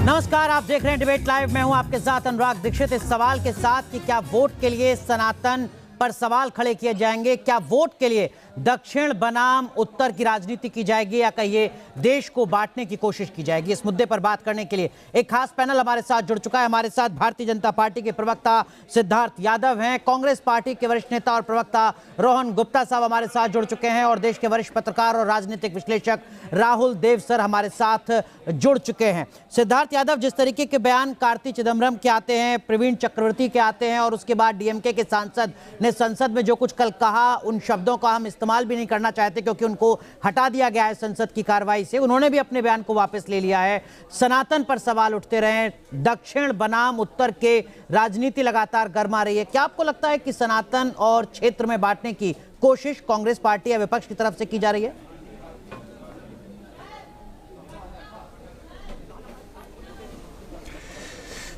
नमस्कार, आप देख रहे हैं डिबेट लाइव। मैं हूं आपके साथ अनुराग दीक्षित। इस सवाल के साथ कि क्या वोट के लिए सनातन पर सवाल खड़े किए जाएंगे, क्या वोट के लिए दक्षिण बनाम उत्तर की राजनीति की जाएगी, या कहिए देश को बांटने की कोशिश की जाएगी, इस मुद्दे पर बात करने के लिए एक खास पैनल हमारे साथ जुड़ चुका है। हमारे साथ भारतीय जनता पार्टी के प्रवक्ता सिद्धार्थ यादव हैं, कांग्रेस पार्टी के वरिष्ठ नेता और प्रवक्ता रोहन गुप्ता साहब हमारे साथ जुड़ चुके हैं, और देश के वरिष्ठ पत्रकार और राजनीतिक विश्लेषक राहुल देव सर हमारे साथ जुड़ चुके हैं। सिद्धार्थ यादव, जिस तरीके के बयान कार्ति चिदम्बरम के आते हैं, प्रवीण चक्रवर्ती के आते हैं, और उसके बाद डीएमके के सांसद ने संसद में जो कुछ कल कहा, उन शब्दों का हम इस्तेमाल भी नहीं करना चाहते क्योंकि उनको हटा दिया गया है संसद की कार्रवाई से। उन्होंने भी अपने बयान को वापस ले लिया है। सनातन पर सवाल उठते रहे, दक्षिण बनाम उत्तर के राजनीति लगातार गर्मा रही है। क्या आपको लगता है कि सनातन और क्षेत्र में बांटने की कोशिश कांग्रेस पार्टी या विपक्ष की तरफ से की जा रही है?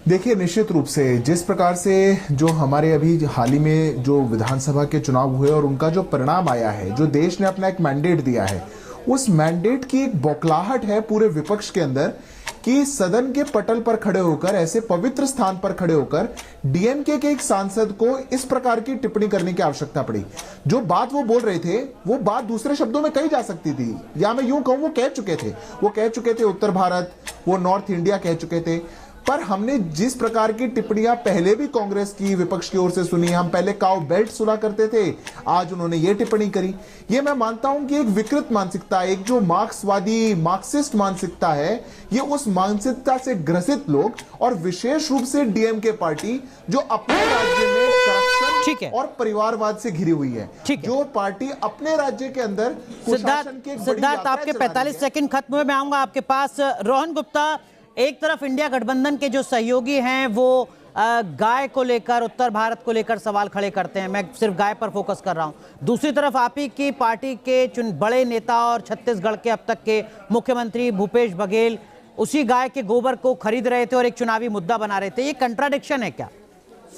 देखिए, निश्चित रूप से जिस प्रकार से जो हमारे अभी हाल ही में जो विधानसभा के चुनाव हुए और उनका जो परिणाम आया है, जो देश ने अपना एक मैंडेट दिया है, उस मैंडेट की एक बौखलाहट है पूरे विपक्ष के अंदर कि सदन के पटल पर खड़े होकर, ऐसे पवित्र स्थान पर खड़े होकर डीएमके के एक सांसद को इस प्रकार की टिप्पणी करने की आवश्यकता पड़ी। जो बात वो बोल रहे थे, वो बात दूसरे शब्दों में कही जा सकती थी, या मैं यूं कहूं वो कह चुके थे उत्तर भारत, वो नॉर्थ इंडिया कह चुके थे। पर हमने जिस प्रकार की टिप्पणियां पहले भी कांग्रेस की विपक्ष की ओर से सुनी, हम पहले काउ बेल्ट सुना करते थे, आज उन्होंने ये टिप्पणी करी। ये मैं मानता हूं कि एक विकृत मानसिकता, एक जो मार्क्सवादी मार्क्सिस्ट मानसिकता है, ये उस मानसिकता से ग्रसित लोग, और विशेष रूप से डीएमके पार्टी जो अपने राज्य में करप्शन और परिवारवाद से घिरी हुई है, जो पार्टी अपने राज्य के अंदर सिद्धार्थ, आपके 45 सेकंड खत्म हुए, मैं आऊंगा आपके पास। रोहन गुप्ता, एक तरफ इंडिया गठबंधन के जो सहयोगी हैं वो गाय को लेकर, उत्तर भारत को लेकर सवाल खड़े करते हैं, मैं सिर्फ गाय पर फोकस कर रहा हूं। दूसरी तरफ आप ही की पार्टी के बड़े नेता और छत्तीसगढ़ के अब तक के मुख्यमंत्री भूपेश बघेल उसी गाय के गोबर को खरीद रहे थे और एक चुनावी मुद्दा बना रहे थे। ये कंट्राडिक्शन है क्या?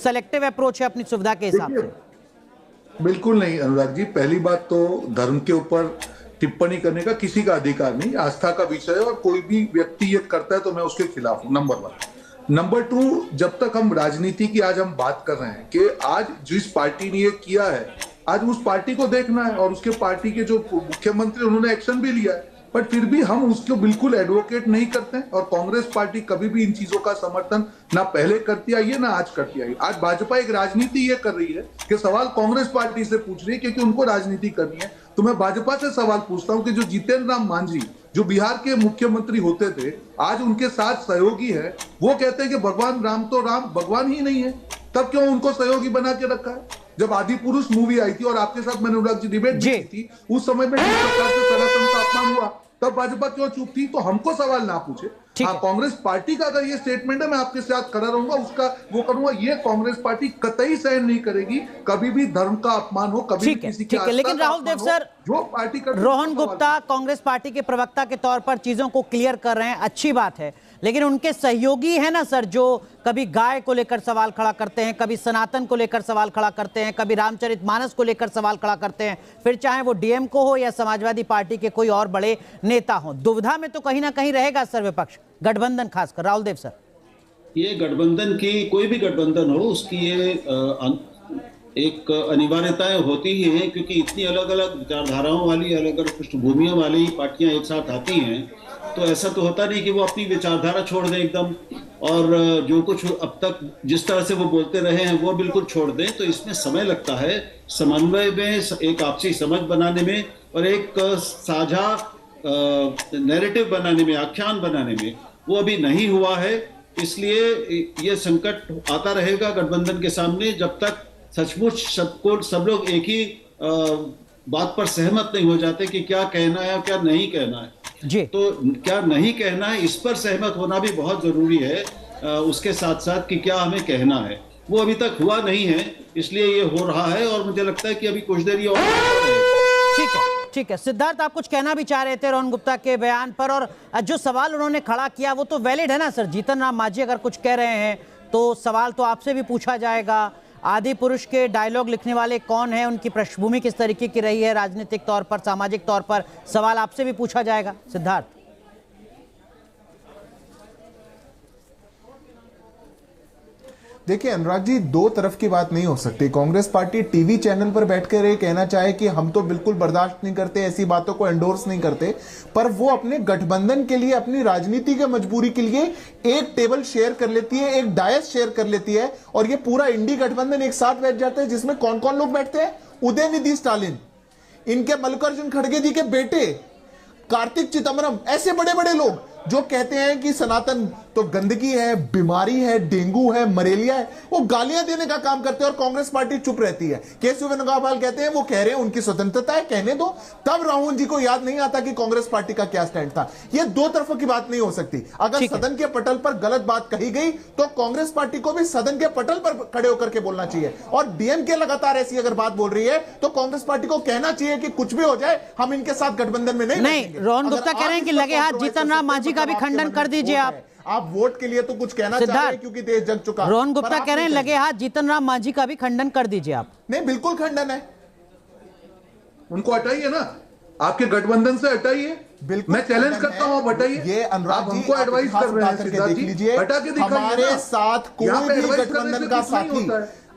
सेलेक्टिव अप्रोच है अपनी सुविधा के हिसाब से? बिल्कुल नहीं अनुराग जी। पहली बात तो धर्म के ऊपर टिप्पणी करने का किसी का अधिकार नहीं, आस्था का विषय है, और कोई भी व्यक्ति ये करता है तो मैं उसके खिलाफ हूं, नंबर 1। नंबर 2, जब तक हम राजनीति की आज हम बात कर रहे हैं कि आज जिस पार्टी ने ये किया है, आज उस पार्टी को देखना है, और उसके पार्टी के जो मुख्यमंत्री उन्होंने एक्शन भी लिया है, बट फिर भी हम उसको बिल्कुल एडवोकेट नहीं करते हैं। और कांग्रेस पार्टी कभी भी इन चीजों का समर्थन ना पहले करती आई है ना आज करती आई। आज भाजपा एक राजनीति ये कर रही है कि सवाल कांग्रेस पार्टी से पूछ रही है क्योंकि उनको राजनीति करनी है। तो मैं भाजपा से सवाल पूछता हूं कि जो जितेंद्र राम मांझी जो बिहार के मुख्यमंत्री होते थे, आज उनके साथ सहयोगी है, वो कहते हैं कि भगवान राम तो राम भगवान ही नहीं है, तब क्यों उनको सहयोगी बना के रखा है? जब आदि पुरुष मूवी आई थी और आपके साथ मैंने अनुराग जी डिबेट भी की थी, उस समय में जिस प्रकार से सनातन का अपमान हुआ, तब भाजपा क्यों चुप थी? तो हमको सवाल ना पूछे। हाँ, कांग्रेस पार्टी का अगर ये स्टेटमेंट है, मैं आपके साथ खड़ा रहूंगा, उसका वो करूंगा। ये कांग्रेस पार्टी कतई सहन नहीं करेगी कभी भी धर्म का अपमान हो, कभी भी किसी की आस्था लेकिन राहुल देव सर, जो पार्टी का रोहन गुप्ता कांग्रेस पार्टी के प्रवक्ता के तौर पर चीजों को क्लियर कर रहे हैं, अच्छी बात है, लेकिन उनके सहयोगी है ना सर, जो कभी गाय को लेकर सवाल खड़ा करते हैं, कभी सनातन को लेकर सवाल खड़ा करते हैं, कभी रामचरितमानस को लेकर सवाल खड़ा करते हैं, फिर चाहे वो डीएम को हो या समाजवादी पार्टी के कोई और बड़े नेता हो। दुविधा में तो कहीं ना कहीं रहेगा सर विपक्ष, गठबंधन खासकर। राहुल देव सर, ये गठबंधन की, कोई भी गठबंधन हो, उसकी ये एक अनिवार्यताएं होती ही हैं, क्योंकि इतनी अलग अलग विचारधाराओं वाली, अलग अलग पृष्ठभूमियों वाली पार्टियां एक साथ आती हैं, तो ऐसा तो होता नहीं कि वो अपनी विचारधारा छोड़ दें एकदम, और जो कुछ अब तक जिस तरह से वो बोलते रहे हैं वो बिल्कुल छोड़ दें। तो इसमें समय लगता है, समन्वय में, एक आपसी समझ बनाने में, और एक साझा नैरेटिव बनाने में, आख्यान बनाने में, वो अभी नहीं हुआ है। इसलिए ये संकट आता रहेगा गठबंधन के सामने जब तक सचमुच सब लोग एक ही बात पर सहमत नहीं हो जाते कि क्या कहना है और क्या नहीं कहना है जी। तो क्या नहीं कहना है, इस पर सहमत होना भी बहुत जरूरी है। उसके साथ साथ कि क्या हमें कहना है, वो अभी तक हुआ नहीं है, इसलिए ये हो रहा है, और मुझे लगता है कि अभी कुछ देर और। ठीक है सिद्धार्थ, आप कुछ कहना भी चाह रहे थे रोहन गुप्ता के बयान पर, और जो सवाल उन्होंने खड़ा किया वो तो वैलिड है ना सर। जीतन राम मांझी अगर कुछ कह रहे हैं तो सवाल तो आपसे भी पूछा जाएगा। आदि पुरुष के डायलॉग लिखने वाले कौन है, उनकी पृष्ठभूमि किस तरीके की रही है राजनीतिक तौर पर, सामाजिक तौर पर, सवाल आपसे भी पूछा जाएगा। सिद्धार्थ, देखिए अनुराग जी, दो तरफ की बात नहीं हो सकती। कांग्रेस पार्टी टीवी चैनल पर बैठकर ये कहना चाहे कि हम तो बिल्कुल बर्दाश्त नहीं करते, ऐसी बातों को एंडोर्स नहीं करते, पर वो अपने गठबंधन के लिए, अपनी राजनीति की मजबूरी के लिए एक टेबल शेयर कर लेती है, एक डायस शेयर कर लेती है, और ये पूरा इंडी गठबंधन एक साथ बैठ जाता है, जिसमें कौन कौन लोग बैठते हैं? उदयनिधि स्टालिन, इनके मल्लिकार्जुन खड़गे जी के बेटे कार्तिक चिदम्बरम, ऐसे बड़े बड़े लोग जो कहते हैं कि सनातन तो गंदगी है, बीमारी है, डेंगू है, मलेरिया है, वो गालियां देने का काम करते हैं और कांग्रेस पार्टी चुप रहती है। केशव वेणुगोपाल कहते हैं वो कह रहे हैं उनकी स्वतंत्रता है, कहने दो। तब राहुल जी को याद नहीं आता कि कांग्रेस पार्टी का क्या स्टैंड था। ये दो तरफों की बात नहीं हो सकती। अगर सदन के पटल पर गलत बात कही गई तो कांग्रेस पार्टी को भी सदन के पटल पर खड़े होकर के बोलना चाहिए, और डीएमके लगातार ऐसी अगर बात बोल रही है तो कांग्रेस पार्टी को कहना चाहिए कि कुछ भी हो जाए हम इनके साथ गठबंधन में नहीं। रोहन गुप्ता कह रहे हैं कि लगे हाथ जीतन राम मांझी का भी खंडन कर दीजिए आप वोट के लिए तो कुछ कहना चाह रहे हैं क्योंकि देश जग चुका। रोहन गुप्ता कह रहे हैं लगे हाथ जीतन राम मांझी का भी खंडन कर दीजिए आप। नहीं, बिल्कुल खंडन है, उनको हटाइए ना, आपके गठबंधन से हटाइए। बिल्कुल मैं चैलेंज करता हूं, आप हटाइए। ये अनुराग जी हमको एडवाइस कर रहे हैं, देख लीजिए, हमारे साथ कोई भी गठबंधन का साथी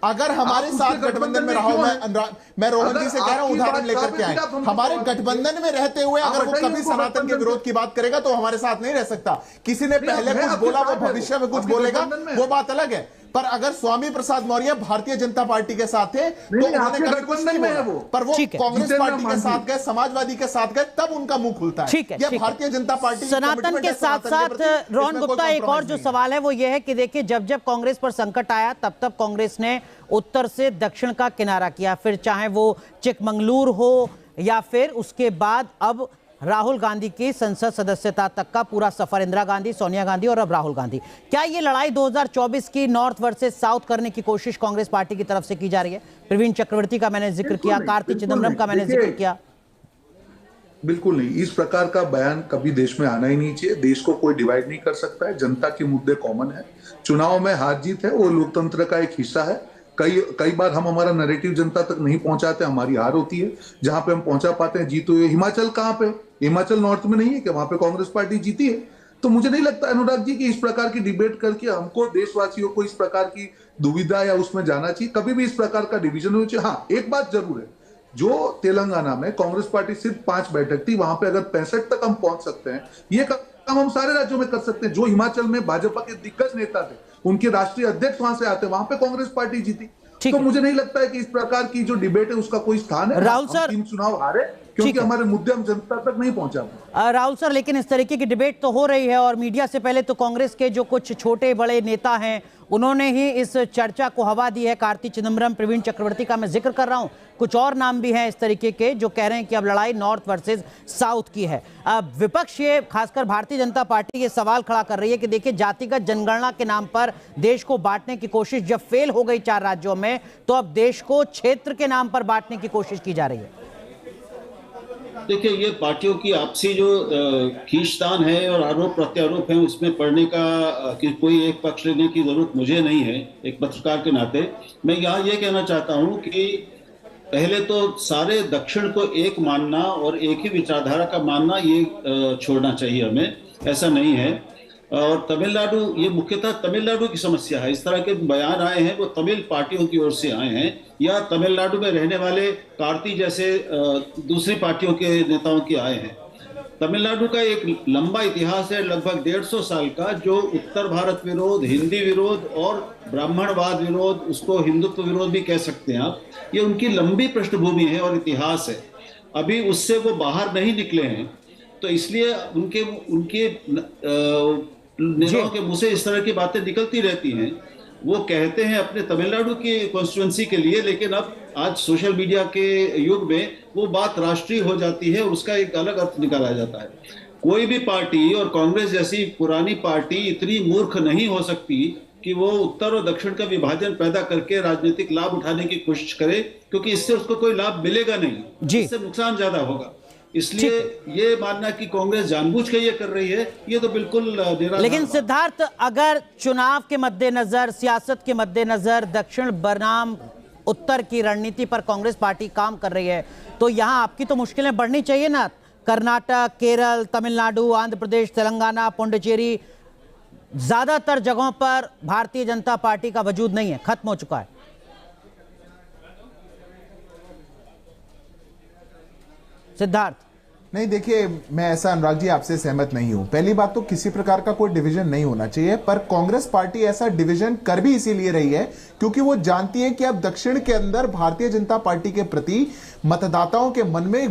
अगर हमारे साथ गठबंधन में रहा हो, मैं रोहन जी से कह रहा हूं उदाहरण लेकर के आए, हमारे गठबंधन में रहते हुए अगर वो कभी सनातन के विरोध की बात करेगा तो हमारे साथ नहीं रह सकता। किसी ने पहले कुछ बोला, वो भविष्य में कुछ बोलेगा, वो बात अलग है। पर अगर स्वामी प्रसाद मौर्य भारतीय जनता पार्टी के साथ थे तो उन्होंने गठबंधन में है वो, पर वो कांग्रेस पार्टी के साथ गए, समाजवादी के साथ गए, तब उनका मुंह खुलता है। ये भारतीय जनता पार्टी सनातन के साथ साथ रोहन गुप्ता एक और जो सवाल है वो ये है कि देखिए जब जब कांग्रेस पर संकट आया तब तब कांग्रेस ने उत्तर से दक्षिण का किनारा किया, फिर चाहे वो चिकमंगलूर हो या फिर उसके बाद अब राहुल गांधी की संसद सदस्यता तक का पूरा सफर, इंदिरा गांधी, सोनिया गांधी और अब राहुल गांधी। क्या ये लड़ाई 2024 की नॉर्थ वर्सेस साउथ करने की कोशिश कांग्रेस पार्टी की तरफ से की जा रही है? प्रवीण चक्रवर्ती का मैंने जिक्र किया, कार्तिक चिदम्बरम का मैंने जिक्र किया। बिल्कुल नहीं, इस प्रकार का बयान कभी देश में आना ही नहीं चाहिए। देश को कोई डिवाइड नहीं कर सकता है, जनता के मुद्दे कॉमन है। चुनाव में हार जीत है, वो लोकतंत्र का एक हिस्सा है। कई बार हम हमारा नैरेटिव जनता तक नहीं पहुंचाते, हमारी हार होती है। जहां पे हम पहुंचा पाते हैं जीत हुई। हिमाचल कहां पे? हिमाचल नॉर्थ में नहीं है कि वहां पे कांग्रेस पार्टी जीती है। तो मुझे नहीं लगता अनुराग जी कि इस प्रकार की डिबेट करके हमको देशवासियों को इस प्रकार की दुविधा या उसमें जाना चाहिए। कभी भी इस प्रकार का डिवीजन होना चाहिए। हाँ, एक बात जरूर है, जो तेलंगाना में कांग्रेस पार्टी सिर्फ 5 बैठक थी, वहां पे अगर 65 तक हम पहुंच सकते हैं, ये काम हम सारे राज्यों में कर सकते हैं। जो हिमाचल में भाजपा के दिग्गज नेता थे, उनके राष्ट्रीय अध्यक्ष वहां से आते, वहां पे कांग्रेस पार्टी जीती। तो मुझे नहीं लगता है कि इस प्रकार की जो डिबेट है उसका कोई स्थान है। राहुल सर, 3 चुनाव हारे क्योंकि हमारे मुद्दे हम जनता तक नहीं पहुंचा। राहुल सर, लेकिन इस तरीके की डिबेट तो हो रही है और मीडिया से पहले तो कांग्रेस के जो कुछ छोटे बड़े नेता हैं उन्होंने ही इस चर्चा को हवा दी है। कार्तिक चिदम्बरम, प्रवीण चक्रवर्ती का मैं जिक्र कर रहा हूं, कुछ और नाम भी हैं इस तरीके के जो कह रहे हैं कि अब लड़ाई नॉर्थ वर्सेस साउथ की है। अब विपक्ष ये, खासकर भारतीय जनता पार्टी, ये सवाल खड़ा कर रही है कि देखिए जातिगत जनगणना के नाम पर देश को बांटने की कोशिश जब फेल हो गई 4 राज्यों में, तो अब देश को क्षेत्र के नाम पर बांटने की कोशिश की जा रही है। देखिए, ये पार्टियों की आपसी जो खींचतान है और आरोप प्रत्यारोप है, उसमें पढ़ने का कि कोई एक पक्ष लेने की जरूरत मुझे नहीं है। एक पत्रकार के नाते मैं यहाँ ये कहना चाहता हूँ कि पहले तो सारे दक्षिण को एक मानना और एक ही विचारधारा का मानना, ये छोड़ना चाहिए हमें। ऐसा नहीं है। और तमिलनाडु, ये मुख्यतः तमिलनाडु की समस्या है। इस तरह के बयान आए हैं वो तमिल पार्टियों की ओर से आए हैं या तमिलनाडु में रहने वाले कार्ती जैसे दूसरी पार्टियों के नेताओं के आए हैं। तमिलनाडु का एक लंबा इतिहास है, लगभग 150 साल का, जो उत्तर भारत विरोध, हिंदी विरोध और ब्राह्मणवाद विरोध, उसको हिंदुत्व विरोध भी कह सकते हैं आप। ये उनकी लंबी पृष्ठभूमि है और इतिहास है। अभी उससे वो बाहर नहीं निकले हैं, तो इसलिए उनके नेताओं के मुंह से इस तरह की बातें निकलती रहती हैं। वो कहते हैं अपने तमिलनाडु की कॉन्स्टिट्यूएंसी के लिए, लेकिन अब आज सोशल मीडिया के युग में वो बात राष्ट्रीय हो जाती है और उसका एक अलग अर्थ निकाला जाता है। कोई भी पार्टी, और कांग्रेस जैसी पुरानी पार्टी इतनी मूर्ख नहीं हो सकती कि वो उत्तर और दक्षिण का विभाजन पैदा करके राजनीतिक लाभ उठाने की कोशिश करे, क्योंकि इससे उसको कोई लाभ मिलेगा नहीं, इससे नुकसान ज्यादा होगा। इसलिए ये मानना कि कांग्रेस जानबूझ के ये कर रही है, ये तो बिल्कुल निराधार। लेकिन सिद्धार्थ, अगर चुनाव के मद्देनजर, सियासत के मद्देनजर दक्षिण बनाम उत्तर की रणनीति पर कांग्रेस पार्टी काम कर रही है, तो यहां आपकी तो मुश्किलें बढ़नी चाहिए ना। कर्नाटक, केरल, तमिलनाडु, आंध्र प्रदेश, तेलंगाना, पुडुचेरी, ज्यादातर जगहों पर भारतीय जनता पार्टी का वजूद नहीं है, खत्म हो चुका है। सिद्धार्थ। नहीं, देखिए, मैं ऐसा अनुराग जी आपसे सहमत नहीं हूं। पहली बात तो किसी प्रकार का कोई डिवीजन नहीं होना चाहिए, पर कांग्रेस पार्टी ऐसा डिवीजन कर भी इसीलिए रही है क्योंकि वो जानती है कि अब दक्षिण के अंदर भारतीय जनता पार्टी के प्रति मतदाताओं के मन में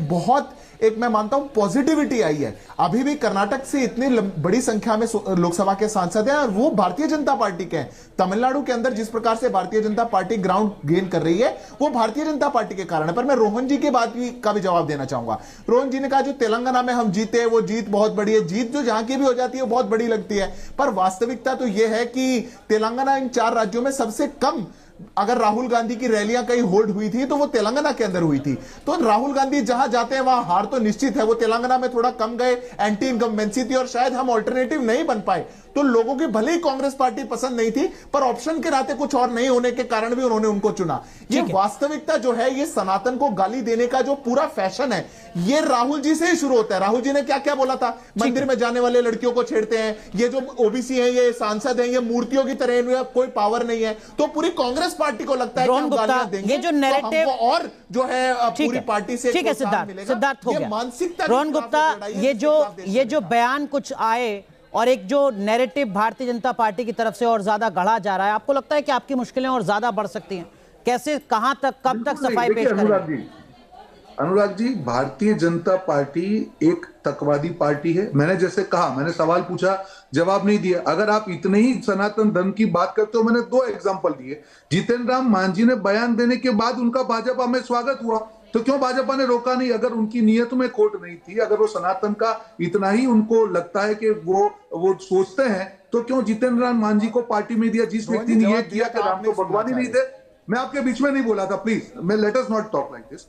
एक मैं मानता हूं पॉजिटिविटी आई है। अभी भी कर्नाटक से इतनी बड़ी संख्या में लोकसभा के सांसद हैं और वो भारतीय जनता पार्टी के हैं। तमिलनाडु के अंदर जिस प्रकार से Bharatiya Janata party ground gain कर रही है वो भारतीय जनता पार्टी के कारण है। पर मैं रोहन जी की बात का भी जवाब देना चाहूंगा। रोहन जी ने कहा जो तेलंगाना में हम जीते वो जीत बहुत बड़ी है। जीत जो जहां की भी हो जाती है वो बहुत बड़ी लगती है, पर वास्तविकता तो यह है कि तेलंगाना इन 4 राज्यों में सबसे कम अगर राहुल गांधी की रैलियां कहीं होल्ड हुई थी तो वो तेलंगाना के अंदर हुई थी। तो राहुल गांधी जहां जाते हैं वहां हार तो निश्चित है। वो तेलंगाना में थोड़ा कम गए, एंटी इनकम्बेंसी थी और शायद हम ऑल्टरनेटिव नहीं बन पाए। तो लोगों की भले ही कांग्रेस पार्टी पसंद नहीं थी, पर ऑप्शन के नाते कुछ और नहीं होने के कारण भी उन्होंने उनको चुना। ये वास्तविकता जो है, ये सनातन को गाली देने का जो पूरा फैशन है, ये राहुल जी से ही शुरू होता है। राहुल जी ने क्या क्या बोला था, मंदिर में जाने वाले लड़कियों को छेड़ते हैं, ये जो ओबीसी है, ये सांसद है, ये मूर्तियों की तरह, इनमें कोई पावर नहीं है। तो पूरी कांग्रेस पार्टी को लगता है कि हम गालियां देंगे, ये जो नैरेटिव और जो है पूरी पार्टी से ठीक है। सिद्धार्थ हो गया। मानसिकता रोहन गुप्ता, ये जो बयान कुछ आए और एक जो नैरेटिव भारतीय जनता पार्टी की तरफ से और ज्यादा गढ़ा जा रहा है, आपको लगता है कि आपकी मुश्किलें और ज्यादा बढ़ सकती हैं? कैसे, कहां तक, कब तक सफाई पेश करेंगे? अनुराग जी, भारतीय जनता पार्टी एक तकवादी पार्टी है। मैंने जैसे कहा, मैंने सवाल पूछा, जवाब नहीं दिया। अगर आप इतने ही सनातन धर्म की बात करते हो, मैंने 2 एग्जांपल दिए। जितेंद्र राम मांझी ने बयान देने के बाद उनका भाजपा में स्वागत हुआ, तो क्यों भाजपा ने रोका नहीं? अगर उनकी नीयत में खोट नहीं थी, अगर वो सनातन का इतना ही उनको लगता है कि वो सोचते हैं, तो क्यों जितेंद्र राम मांझी को पार्टी में दिया? जिस व्यक्ति ने ये किया कि राम तो भगवान ही नहीं थे। मैं आपके बीच में नहीं बोला था, प्लीज, मैं let us not talk like this.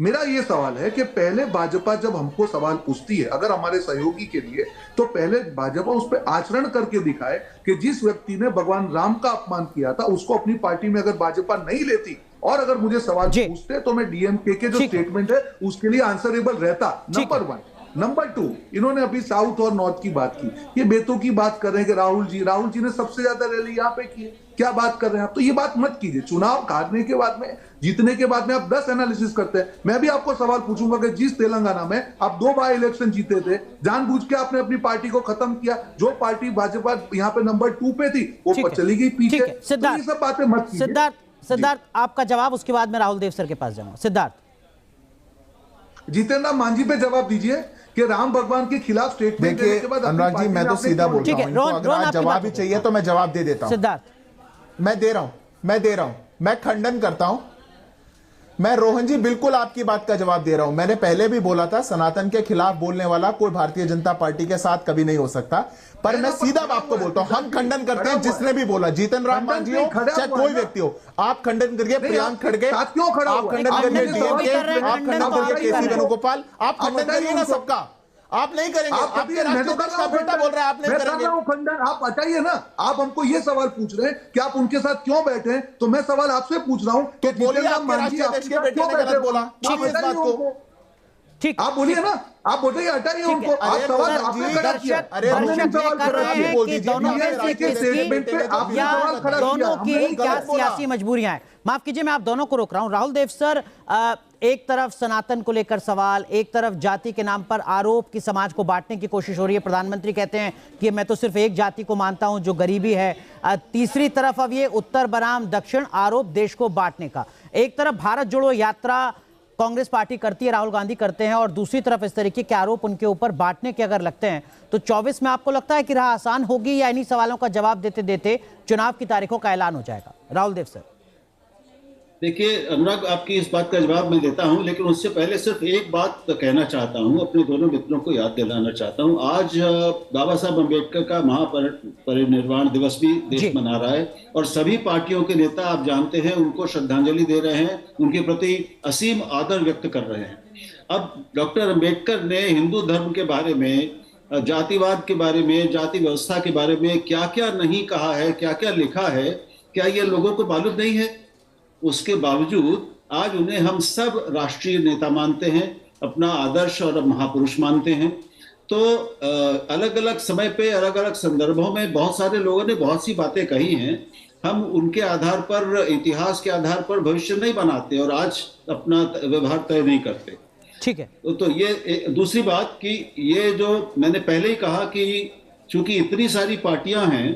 मेरा ये सवाल है कि पहले भाजपा जब हमको सवाल पूछती है, अगर हमारे सहयोगी के लिए, तो पहले भाजपा उस पर आचरण करके दिखाए कि जिस व्यक्ति ने भगवान राम का अपमान किया था उसको अपनी पार्टी में अगर भाजपा नहीं लेती, और अगर मुझे सवाल पूछते तो मैं डीएमके के जो स्टेटमेंट है उसके लिए आंसरेबल रहता। नंबर 1। नंबर 2, इन्होंने अभी साउथ और नॉर्थ की बात की, ये बेतों की बात कर रहे हैं कि राहुल जी ने सबसे ज्यादा रैली यहाँ पे की है। क्या बात कर रहे हैं आप? तो ये बात मत कीजिए। चुनाव हारने के बाद में, जीतने के बाद में आप 10 एनालिसिस करते हैं। मैं भी आपको सवाल पूछूंगा कि जिस तेलंगाना में आप 2 बार इलेक्शन जीते थे, जानबूझ के आपने अपनी पार्टी को खत्म किया। जो पार्टी भाजपा यहाँ पे नंबर 2 पे थी वो चली गई पीछे। तो ये सब बातें मत कीजिए। सिद्धार्थ, आपका जवाब, उसके बाद मैं राहुल देव सर के पास जाऊंगा। सिद्धार्थ, जितेंद्र मांझी पे जवाब दीजिए कि राम भगवान के खिलाफ स्टेटमेंट देने के बाद। अनुराग जी, मैं तो सीधा बोल रहा हूं, अगर जवाब ही चाहिए तो मैं जवाब दे देता हूं। सिद्धार्थ, मैं दे रहा हूं, मैं खंडन करता हूं। मैं रोहन जी बिल्कुल आपकी बात का जवाब दे रहा हूं। मैंने पहले भी बोला था, सनातन के खिलाफ बोलने वाला कोई भारतीय जनता पार्टी के साथ कभी नहीं हो सकता। पर मैं सीधा आपको बोलता हूं, हम खंडन करते हैं जिसने भी बोला, जितेंद्र राम मांझी हो चाहे कोई व्यक्ति हो। आप खंडन करिए प्रियांक खड़गे, आप खंडन करिए डीएमके, आप खंडन करिए केसी वेणुगोपाल, आप खंडन करिए ना सबका। आप नहीं करेंगे, आपके राष्ट्रपति का बेटा बोल रहा है आप नहीं करेंगे। खंडन आप हटाइए ना। आप हमको ये सवाल पूछ रहे हैं कि आप उनके साथ क्यों बैठे हैं, तो मैं सवाल आपसे पूछ रहा हूं कि बोलिए आपके राष्ट्रपति के बेटे ने गलत बोला, बोलिए इस बात को। ठीक, आप बोलिए ना, आप बोलिए, हटाइए उनको। आप सवाल आपने खड़ा किया। दोनों की क्या सियासी मजबूरियां हैं। माफ कीजिए, मैं आप दोनों को रोक रहा हूं। राहुल देव सर, एक तरफ सनातन को लेकर सवाल, एक तरफ जाति के नाम पर आरोप कि समाज को बांटने की कोशिश हो रही है। प्रधानमंत्री कहते हैं कि मैं तो सिर्फ एक जाति को मानता हूं जो गरीबी है। तीसरी तरफ अब ये उत्तर बनाम दक्षिण आरोप देश को बांटने का। एक तरफ भारत जोड़ो यात्रा कांग्रेस पार्टी करती है, राहुल गांधी करते हैं, और दूसरी तरफ इस तरीके के आरोप उनके ऊपर बांटने के अगर लगते हैं, तो 24 में आपको लगता है कि राह आसान होगी या इन्हीं सवालों का जवाब देते देते चुनाव की तारीखों का ऐलान हो जाएगा? राहुल देव सर। देखिए अनुराग, आपकी इस बात का जवाब मैं देता हूं, लेकिन उससे पहले सिर्फ एक बात कहना चाहता हूं, अपने दोनों मित्रों को याद दिलाना चाहता हूं। आज बाबा साहब अम्बेडकर का महापरिनिर्वाण दिवस भी देश मना रहा है, और सभी पार्टियों के नेता, आप जानते हैं, उनको श्रद्धांजलि दे रहे हैं, उनके प्रति असीम आदर व्यक्त कर रहे हैं। अब डॉक्टर अम्बेडकर ने हिंदू धर्म के बारे में, जातिवाद के बारे में, जाति व्यवस्था के बारे में क्या क्या नहीं कहा है, क्या क्या लिखा है, क्या ये लोगों को मालूम नहीं है? उसके बावजूद आज उन्हें हम सब राष्ट्रीय नेता मानते हैं, अपना आदर्श और महापुरुष मानते हैं। तो अलग अलग समय पे अलग अलग संदर्भों में बहुत सारे लोगों ने बहुत सी बातें कही हैं। हम उनके आधार पर, इतिहास के आधार पर भविष्य नहीं बनाते और आज अपना व्यवहार तय नहीं करते। ठीक है। तो ये दूसरी बात कि ये जो मैंने पहले ही कहा कि चूंकि इतनी सारी पार्टियां हैं,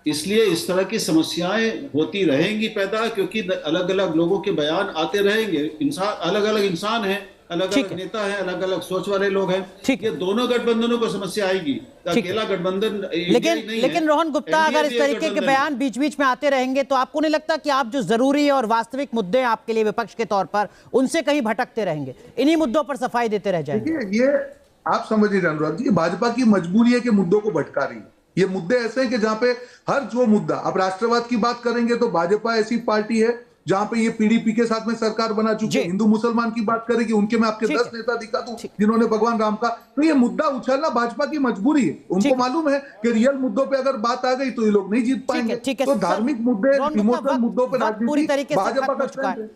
इसलिए इस तरह की समस्याएं होती रहेंगी पैदा, क्योंकि अलग अलग लोगों के बयान आते रहेंगे। इंसान अलग अलग इंसान हैं, अलग अलग नेता हैं, अलग अलग सोच वाले लोग हैं। ये दोनों गठबंधनों को समस्या आएगी, अकेला गठबंधन लेकिन रोहन गुप्ता, अगर इस तरीके के बयान बीच बीच में आते रहेंगे तो आपको नहीं लगता कि आप जो जरूरी और वास्तविक मुद्दे आपके लिए विपक्ष के तौर पर, उनसे कहीं भटकते रहेंगे, इन्हीं मुद्दों पर सफाई देते रह जाएंगे? ये आप समझिए अनुराग जी, भाजपा की मजबूरी है कि मुद्दों को भटका रही है। ये मुद्दे ऐसे हैं कि जहां पे हर जो मुद्दा, आप राष्ट्रवाद की बात करेंगे तो भाजपा ऐसी पार्टी है जहां पे ये पीडीपी के साथ में सरकार बना चुकी है। हिंदू मुसलमान की बात करेंगे, उनके मैं आपके 10 नेता दिखा दूं जिन्होंने भगवान राम का। तो ये मुद्दा उछलना भाजपा की मजबूरी है। उनको मालूम है कि रियल मुद्दों पे अगर बात आ गई तो ये लोग नहीं जीत पाएंगे। तो धार्मिक मुद्दे, इमोशनल मुद्दों पर राजनीति भाजपा का स्टैंड है।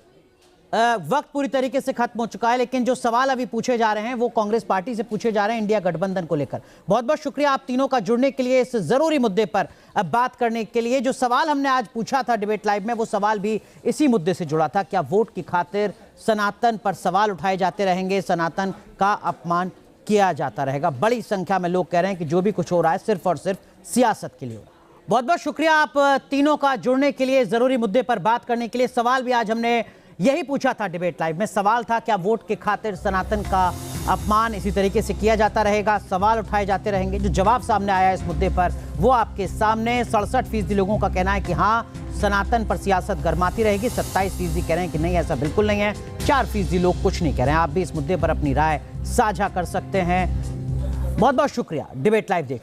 वक्त पूरी तरीके से खत्म हो चुका है, लेकिन जो सवाल अभी पूछे जा रहे हैं वो कांग्रेस पार्टी से पूछे जा रहे हैं इंडिया गठबंधन को लेकर। बहुत बहुत शुक्रिया आप तीनों का जुड़ने के लिए, इस जरूरी मुद्दे पर अब बात करने के लिए। जो सवाल हमने आज पूछा था डिबेट लाइव में, वो सवाल भी इसी मुद्दे से जुड़ा था। क्या वोट की खातिर सनातन पर सवाल उठाए जाते रहेंगे, सनातन का अपमान किया जाता रहेगा? बड़ी संख्या में लोग कह रहे हैं कि जो भी कुछ हो रहा है सिर्फ और सिर्फ सियासत के लिए हो रहा है। बहुत बहुत शुक्रिया आप तीनों का जुड़ने के लिए, जरूरी मुद्दे पर बात करने के लिए। सवाल भी आज हमने यही पूछा था डिबेट लाइव में। सवाल था, क्या वोट के खातिर सनातन का अपमान इसी तरीके से किया जाता रहेगा, सवाल उठाए जाते रहेंगे? जो जवाब सामने आया इस मुद्दे पर वो आपके सामने। 67% लोगों का कहना है कि हाँ, सनातन पर सियासत गरमाती रहेगी। 27% कह रहे हैं कि नहीं, ऐसा बिल्कुल नहीं है। 4% लोग कुछ नहीं कह रहे हैं। आप भी इस मुद्दे पर अपनी राय साझा कर सकते हैं। बहुत बहुत शुक्रिया डिबेट लाइव देखने